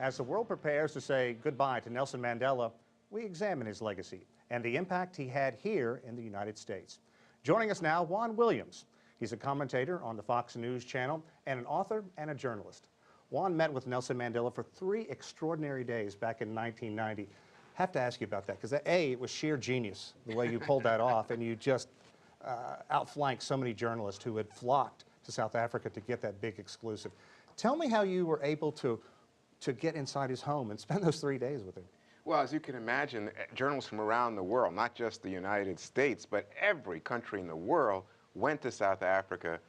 As the world prepares to say goodbye to Nelson Mandela, we examine his legacy and the impact he had here in the United States. Joining us now, Juan Williams. He's a commentator on the Fox News channel and an author and a journalist. Juan met with Nelson Mandela for 3 extraordinary days back in 1990. Have to ask you about that, because A, it was sheer genius, the way you pulled that off, and you just outflanked so many journalists who had flocked to South Africa to get that big exclusive. Tell me how you were able to get inside his home and spend those 3 days with him. Well, as you can imagine, journalists from around the world, not just the United States, but every country in the world went to South Africa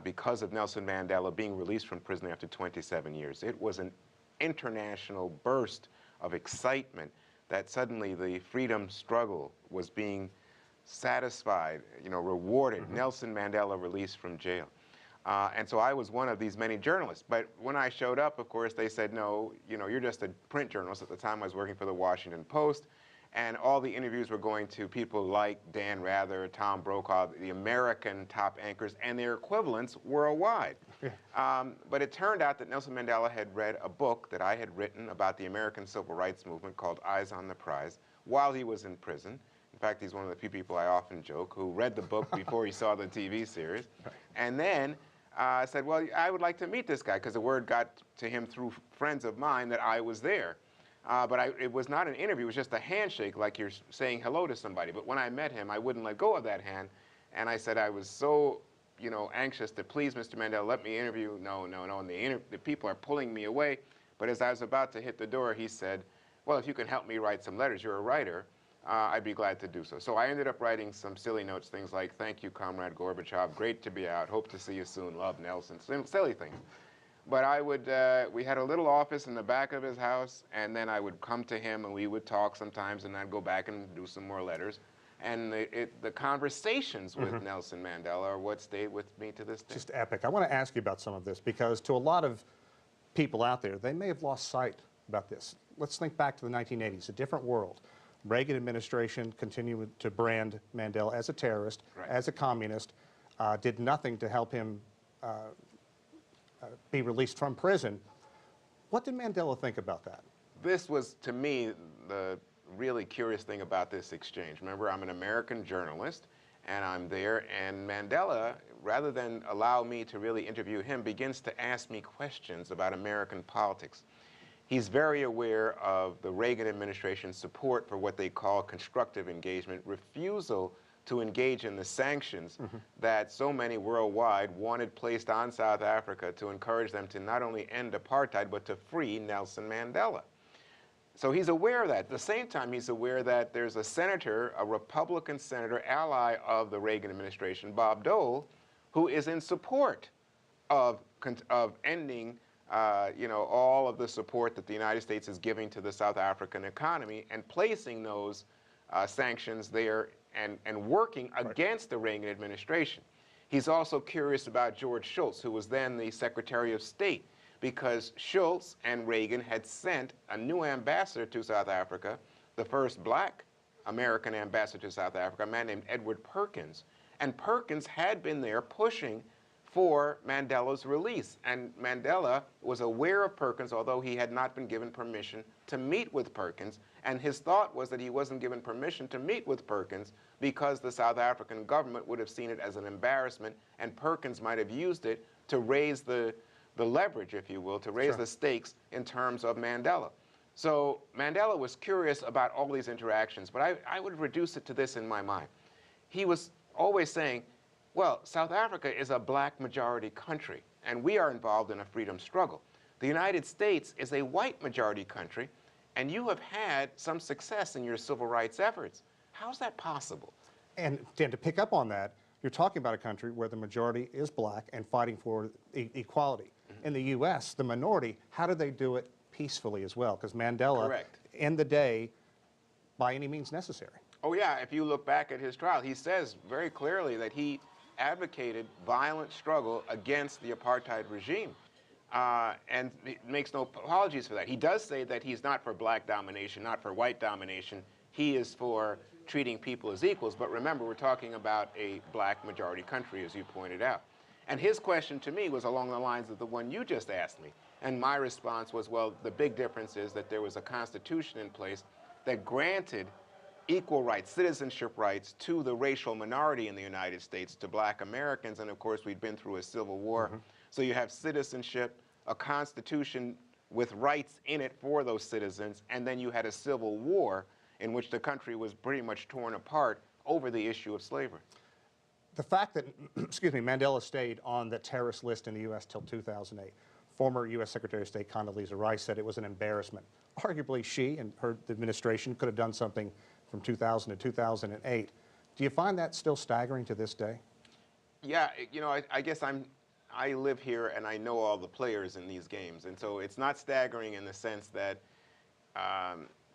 because of Nelson Mandela being released from prison after 27 years. It was an international burst of excitement that suddenly the freedom struggle was being satisfied, rewarded. Nelson Mandela released from jail. And so I was one of these many journalists. But when I showed up, of course, they said, no, you're just a print journalist. At the time, I was working for the Washington Post. And all the interviews were going to people like Dan Rather, Tom Brokaw, the American top anchors, and their equivalents worldwide. But it turned out that Nelson Mandela had read a book that I had written about the American Civil Rights Movement called Eyes on the Prize while he was in prison. In fact, he's one of the few people I often joke who read the book before he saw the TV series. And then I said, well, I would like to meet this guy, because the word got to him through friends of mine that I was there. But it was not an interview, it was just a handshake, like you're saying hello to somebody. But when I met him, I wouldn't let go of that hand. And I said I was so, anxious to please Mr. Mandela, let me interview. No. And the people are pulling me away. But as I was about to hit the door, he said, well, if you can help me write some letters, you're a writer, I'd be glad to do so. So I ended up writing some silly notes, things like, thank you, Comrade Gorbachev, great to be out, hope to see you soon, love, Nelson, silly things. But we had a little office in the back of his house, and then I would come to him and we would talk sometimes, and I'd go back and do some more letters. And the conversations with Nelson Mandela are what stayed with me to this day. Just epic. I want to ask you about some of this, because to a lot of people out there, they may have lost sight about this. Let's think back to the 1980s, a different world. Reagan administration continued to brand Mandela as a terrorist, as a communist, did nothing to help him be released from prison. What did Mandela think about that? This was, to me, the really curious thing about this exchange. Remember, I'm an American journalist, and I'm there, and Mandela, rather than allow me to really interview him, begins to ask me questions about American politics. He's very aware of the Reagan administration's support for what they call constructive engagement, refusal to engage in the sanctions that so many worldwide wanted placed on South Africa to encourage them to not only end apartheid, but to free Nelson Mandela. So he's aware of that. At the same time, he's aware that there's a senator, a Republican senator, ally of the Reagan administration, Bob Dole, who is in support of ending all of the support that the United States is giving to the South African economy and placing those sanctions there and working against the Reagan administration. He's also curious about George Shultz, who was then the Secretary of State, because Shultz and Reagan had sent a new ambassador to South Africa, the first black American ambassador to South Africa, a man named Edward Perkins. And Perkins had been there pushing for Mandela's release. And Mandela was aware of Perkins, although he had not been given permission to meet with Perkins. And his thought was that he wasn't given permission to meet with Perkins because the South African government would have seen it as an embarrassment, and Perkins might have used it to raise the leverage, if you will, to raise the stakes in terms of Mandela. So Mandela was curious about all these interactions, but I would reduce it to this in my mind. He was always saying, well, South Africa is a black majority country, and we are involved in a freedom struggle. The United States is a white majority country, and you have had some success in your civil rights efforts. How's that possible? And Dan, to pick up on that, you're talking about a country where the majority is black and fighting for equality. In the U.S., the minority, how do they do it peacefully as well? Because Mandela, in the day, by any means necessary. Oh yeah, if you look back at his trial, he says very clearly that he advocated violent struggle against the apartheid regime. And he makes no apologies for that. He does say that he's not for black domination, not for white domination. He is for treating people as equals. But remember, we're talking about a black majority country, as you pointed out. And his question to me was along the lines of the one you just asked me. And my response was, well, the big difference is that there was a constitution in place that granted equal rights, citizenship rights, to the racial minority in the United States, to black Americans. And of course, we'd been through a civil war. So you have citizenship, a constitution with rights in it for those citizens, and then you had a civil war in which the country was pretty much torn apart over the issue of slavery. The fact that, excuse me, Mandela stayed on the terrorist list in the U.S. till 2008, former U.S. Secretary of State Condoleezza Rice said it was an embarrassment. Arguably, she and her administration could have done something from 2000 to 2008. Do you find that still staggering to this day? Yeah, you know, I guess I live here and I know all the players in these games, and so it's not staggering in the sense that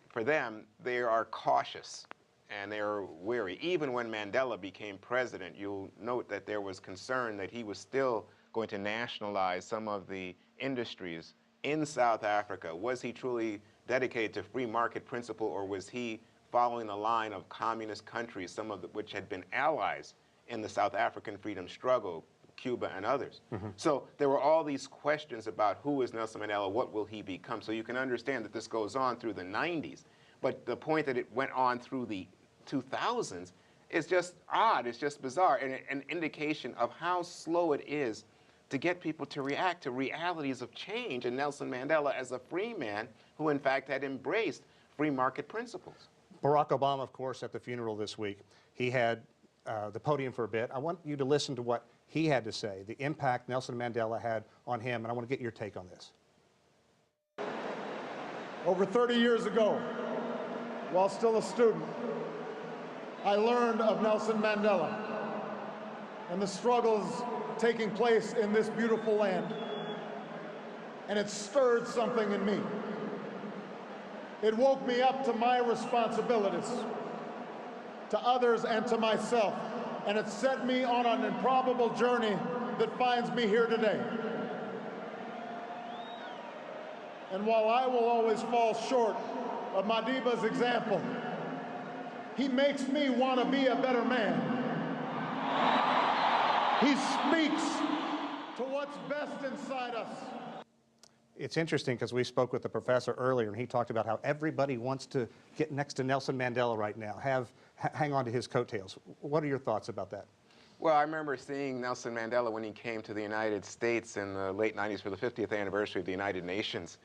for them, they are cautious and they're wary. Even when Mandela became president, you'll note that there was concern that he was still going to nationalize some of the industries in South Africa. Was he truly dedicated to free market principle, or was he following the line of communist countries, some of which had been allies in the South African freedom struggle, Cuba and others? So there were all these questions about who is Nelson Mandela, what will he become? So you can understand that this goes on through the 90s, but the point that it went on through the 2000s is just odd, it's just bizarre, and an indication of how slow it is to get people to react to realities of change, and Nelson Mandela as a free man who in fact had embraced free market principles. Barack Obama, of course, at the funeral this week, he had the podium for a bit. I want you to listen to what he had to say, the impact Nelson Mandela had on him, and I want to get your take on this. Over 30 years ago, while still a student, I learned of Nelson Mandela and the struggles taking place in this beautiful land, and it stirred something in me. It woke me up to my responsibilities, to others and to myself, and it set me on an improbable journey that finds me here today. And while I will always fall short of Madiba's example, he makes me want to be a better man. He speaks to what's best inside us. It's interesting because we spoke with the professor earlier, and he talked about how everybody wants to get next to Nelson Mandela right now, hang on to his coattails. What are your thoughts about that? Well, I remember seeing Nelson Mandela when he came to the United States in the late 90s for the 50th anniversary of the United Nations.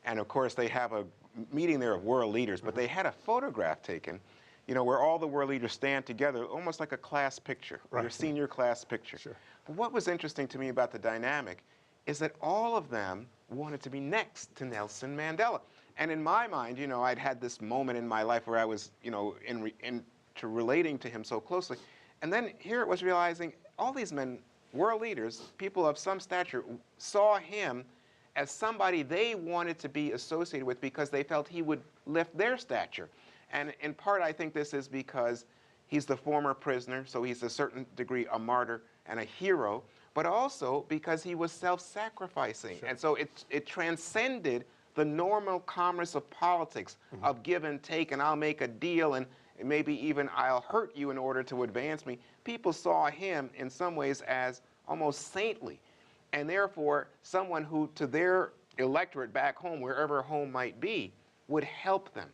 And of course, they have a meeting there of world leaders, but they had a photograph taken, you know, where all the world leaders stand together, almost like a class picture, their senior class picture. Sure. But what was interesting to me about the dynamic is that all of them wanted to be next to Nelson Mandela. And in my mind, you know, I'd had this moment in my life where I was, you know, into relating to him so closely. And then here it was realizing all these men, world leaders, people of some stature, saw him as somebody they wanted to be associated with because they felt he would lift their stature. And in part, I think this is because he's the former prisoner, so he's to a certain degree a martyr and a hero, but also because he was self-sacrificing. Sure. And so it transcended the normal commerce of politics, of give and take, and I'll make a deal, and maybe even I'll hurt you in order to advance me. People saw him in some ways as almost saintly, and therefore someone who, to their electorate back home, wherever home might be, would help them.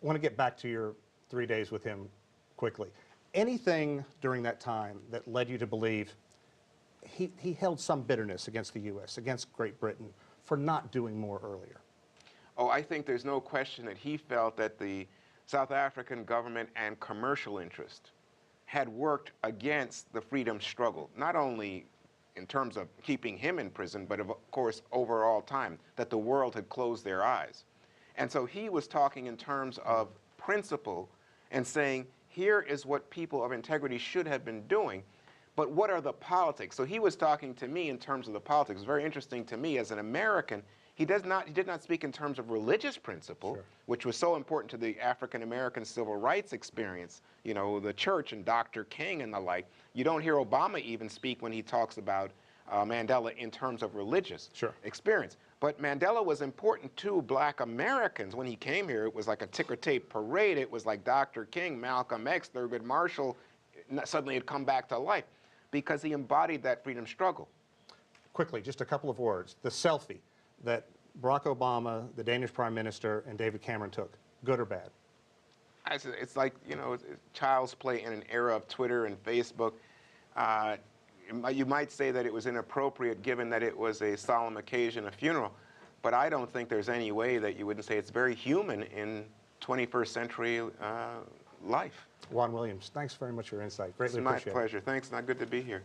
I want to get back to your 3 days with him quickly. Anything during that time that led you to believe he held some bitterness against the U.S., against Great Britain, for not doing more earlier? Oh, I think there's no question that he felt that the South African government and commercial interest had worked against the freedom struggle, not only in terms of keeping him in prison, but of course overall time, that the world had closed their eyes. And so he was talking in terms of principle and saying, here is what people of integrity should have been doing, but what are the politics? So he was talking to me in terms of the politics. It's very interesting to me as an American. He did not speak in terms of religious principle, sure, which was so important to the African-American civil rights experience, you know, the church and Dr. King and the like. You don't hear Obama even speak when he talks about Mandela in terms of religious experience. But Mandela was important to black Americans. When he came here, it was like a ticker tape parade. It was like Dr. King, Malcolm X, Thurgood Marshall suddenly had come back to life because he embodied that freedom struggle. Quickly, just a couple of words. The selfie. that Barack Obama, the Danish Prime Minister, and David Cameron took? Good or bad? It's like, you know, it's child's play in an era of Twitter and Facebook. You might say that it was inappropriate given that it was a solemn occasion, a funeral, but I don't think there's any way that you wouldn't say it's very human in 21st century life. Juan Williams, thanks very much for your insight. Greatly It's my appreciate it. pleasure. Thanks. Not good to be here.